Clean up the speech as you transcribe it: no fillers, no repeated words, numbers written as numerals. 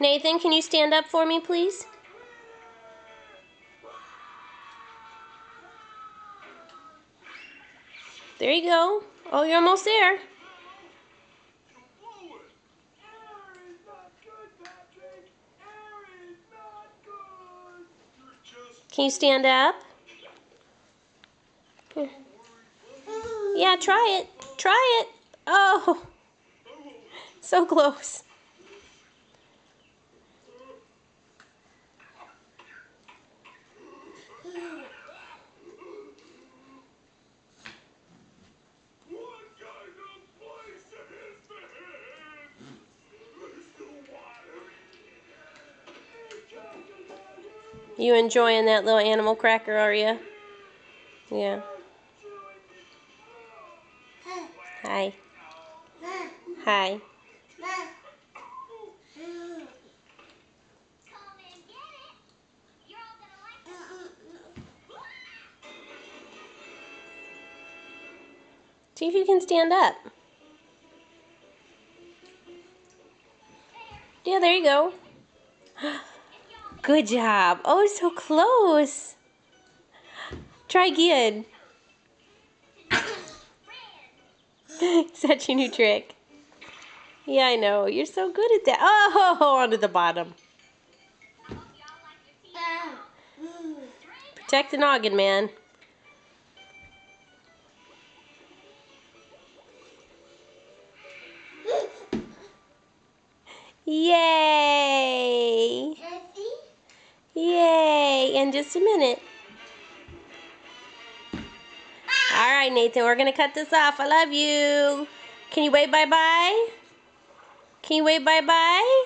Nathan, can you stand up for me, please? There you go. Oh, you're almost there. Can you stand up? Yeah, try it. Try it. Oh, so close. You enjoying that little animal cracker, are you? Yeah. Hi. Hi. See if you can stand up. Yeah, there you go. Good job. Oh, so close. Try again. Is that your new trick? Yeah, I know. You're so good at that. Oh, onto the bottom. Protect the noggin, man. Yay! Yay! In just a minute. All right, Nathan, we're going to cut this off. I love you. Can you wave bye-bye? Can you wave bye-bye?